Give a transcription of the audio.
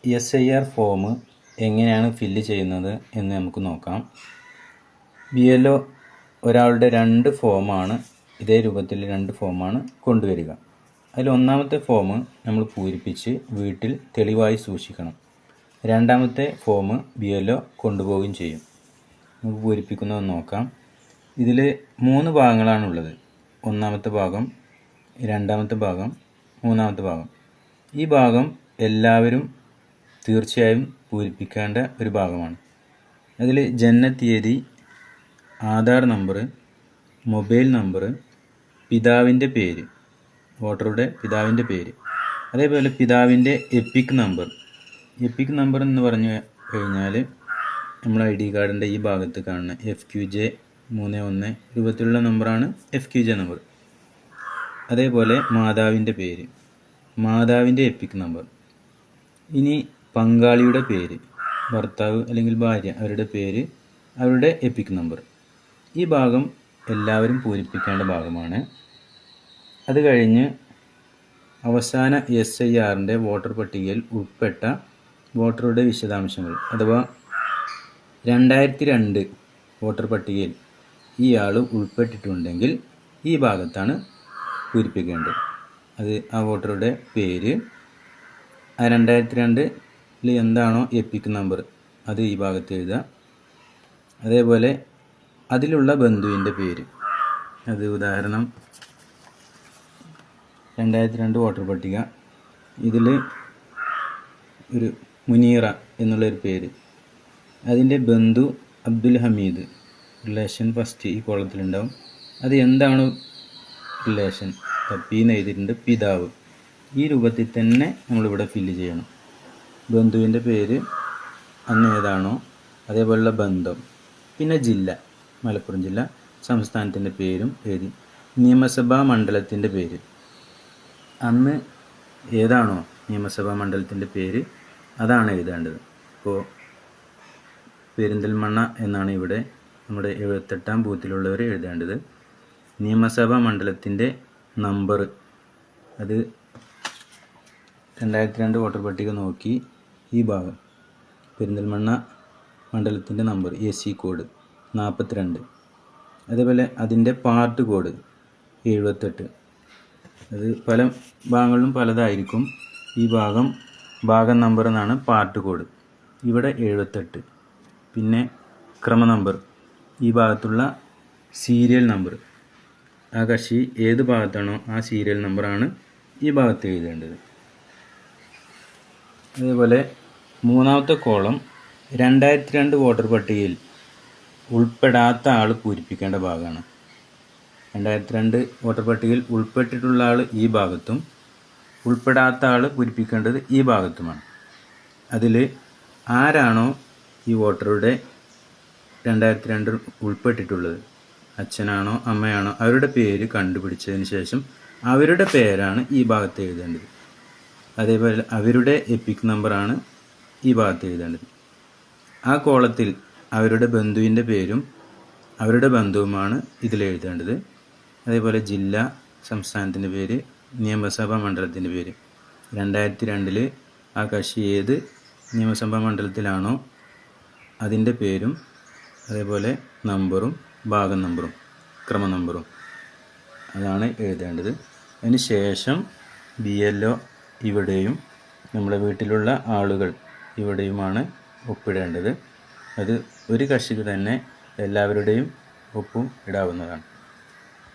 SIR form എങ്ങനെയാണ് fill ചെയ്യുന്നത് എന്ന് നമുക്ക് നോക്കാം. BLO ഒരാളുടെ 2 ഫോമാണ് ഇതേ രൂപത്തിൽ 2 ഫോമാണ് കൊണ്ടുവരിക. അതിൽ ഒന്നാമത്തെ ഫോം നമ്മൾ പൂരിപ്പിച്ച് വീട്ടിൽ തെളിവായി സൂക്ഷിക്കണം. രണ്ടാമത്തെ ഫോം BLO കൊണ്ടുപോവുകയും ചെയ്യും. നമുക്ക് പൂരിപ്പിക്കുന്നത് നോക്കാം. ഇതിൽ 3 ഭാഗങ്ങളാണുള്ളത്. ഒന്നാമത്തെ ഭാഗം, രണ്ടാമത്തെ ഭാഗം, മൂന്നാമത്തെ ഭാഗം. ഈ ഭാഗം എല്ലാവരും തീർച്ചയായും പൂരിപ്പിക്കേണ്ട ഒരു ഭാഗമാണ്. അതിൽ ജനനത്തീയതി, ആധാർ നമ്പർ, മൊബൈൽ നമ്പർ, പിതാവിൻ്റെ പേര്, വോട്ടറുടെ പിതാവിൻ്റെ പേര്, അതേപോലെ പിതാവിൻ്റെ എപ്പിക് നമ്പർ. എപ്പിക് നമ്പർ എന്ന് പറഞ്ഞു കഴിഞ്ഞാൽ നമ്മൾ ID കാർഡിൻ്റെ ഈ ഭാഗത്ത് കാണുന്ന FQJ31 രൂപത്തിലുള്ള നമ്പറാണ് FQJ നമ്പർ. അതേപോലെ മാതാവിൻ്റെ പേര്, മാതാവിൻ്റെ എപ്പിക് നമ്പർ. ഇനി പങ്കാളിയുടെ പേര്, ഭർത്താവ് അല്ലെങ്കിൽ ഭാര്യ, അവരുടെ പേര്, അവരുടെ എപ്പിക് നമ്പർ. ഈ ഭാഗം എല്ലാവരും പൂരിപ്പിക്കേണ്ട ഭാഗമാണ്. അത് കഴിഞ്ഞ് അവസാന SIRൻ്റെ വോട്ടർ പട്ടികയിൽ ഉൾപ്പെട്ട വോട്ടറുടെ വിശദാംശങ്ങൾ അഥവാ 2002 വോട്ടർ പട്ടികയിൽ ഈ ആൾ ഉൾപ്പെട്ടിട്ടുണ്ടെങ്കിൽ ഈ ഭാഗത്താണ് പൂരിപ്പിക്കേണ്ടത്. അത് ആ വോട്ടറുടെ പേര്, ആ 2002 എന്താണോ എപ്പിക് നമ്പർ അത് ഈ ഭാഗത്ത് എഴുതുക. അതേപോലെ അതിലുള്ള ബന്ധുവിൻ്റെ പേര്, അത് ഉദാഹരണം 2002 വോട്ടർ പട്ടിക, ഇതിൽ ഒരു മുനീറ എന്നുള്ളൊരു പേര്, അതിൻ്റെ ബന്ധു അബ്ദുൽ ഹമീദ്, റിലേഷൻ ഫസ്റ്റ് ഈ കോളത്തിലുണ്ടാവും. അത് എന്താണ് റിലേഷൻ, പീന്ന് എഴുതിയിട്ടുണ്ട്, പിതാവ്. ഈ രൂപത്തിൽ തന്നെ നമ്മളിവിടെ ഫില്ല് ചെയ്യണം. ബന്ധുവിൻ്റെ പേര് അന്ന് ഏതാണോ അതേപോലുള്ള ബന്ധം, പിന്നെ ജില്ല, മലപ്പുറം ജില്ല, സംസ്ഥാനത്തിൻ്റെ പേരും എഴുതി. നിയമസഭാ മണ്ഡലത്തിൻ്റെ പേര്, അന്ന് ഏതാണോ നിയമസഭാ മണ്ഡലത്തിൻ്റെ പേര് അതാണ് എഴുതേണ്ടത്. ഇപ്പോൾ പെരിന്തൽമണ്ണ എന്നാണ് ഇവിടെ നമ്മുടെ 78ാം ബൂത്തിലുള്ളവർ എഴുതേണ്ടത്. നിയമസഭാ മണ്ഡലത്തിൻ്റെ നമ്പർ, അത് 2002 വോട്ടർ പട്ടിക നോക്കി ഈ ഭാഗം പെരിന്തൽമണ്ണ മണ്ഡലത്തിൻ്റെ നമ്പർ AC കോഡ് 42, അതേപോലെ അതിൻ്റെ പാർട്ട് കോഡ് 78. അത് പല ഭാഗങ്ങളിലും പലതായിരിക്കും. ഈ ഭാഗം നമ്പർ എന്നാണ് പാർട്ട് കോഡ്. ഇവിടെ 78. പിന്നെ ക്രമ നമ്പർ, ഈ ഭാഗത്തുള്ള സീരിയൽ നമ്പർ, ആ കക്ഷി ഏത് ഭാഗത്താണോ ആ സീരിയൽ നമ്പറാണ് ഈ ഭാഗത്ത് എഴുതേണ്ടത്. അതേപോലെ മൂന്നാമത്തെ കോളം 2002 വോട്ടർ പട്ടികയിൽ ഉൾപ്പെടാത്ത ആൾ പൂരിപ്പിക്കേണ്ട ഭാഗമാണ്. 2002 വോട്ടർ പട്ടികയിൽ ഉൾപ്പെട്ടിട്ടുള്ള ആൾ ഈ ഭാഗത്തും ഉൾപ്പെടാത്ത ആൾ പൂരിപ്പിക്കേണ്ടത് ഈ ഭാഗത്തുമാണ്. അതിൽ ആരാണോ ഈ വോട്ടറുടെ 2002 ഉൾപ്പെട്ടിട്ടുള്ളത്, അച്ഛനാണോ അമ്മയാണോ, അവരുടെ പേര് കണ്ടുപിടിച്ചതിന് ശേഷം അവരുടെ പേരാണ് ഈ ഭാഗത്ത് എഴുതേണ്ടത്. അതേപോലെ അവരുടെ എപ്പിക് നമ്പറാണ് ഈ ഭാഗത്ത് എഴുതേണ്ടത്. ആ കോളത്തിൽ അവരുടെ ബന്ധുവിൻ്റെ പേരും അവരുടെ ബന്ധുവുമാണ് ഇതിൽ എഴുതേണ്ടത്. അതേപോലെ ജില്ല, സംസ്ഥാനത്തിൻ്റെ പേര്, നിയമസഭാ മണ്ഡലത്തിൻ്റെ പേര്. 2002 ആ കക്ഷി ഏത് നിയമസഭാ മണ്ഡലത്തിലാണോ അതിൻ്റെ പേരും അതേപോലെ നമ്പറും ഭാഗം നമ്പറും ക്രമ നമ്പറും അതാണ് എഴുതേണ്ടത്. അതിന് ശേഷം BLO ഇവിടെയും നമ്മുടെ വീട്ടിലുള്ള ആളുകൾ ഇവിടെയുമാണ് ഒപ്പിടേണ്ടത്. അത് ഒരു കക്ഷിക്ക് തന്നെ എല്ലാവരുടെയും ഒപ്പും ഇടാവുന്നതാണ്.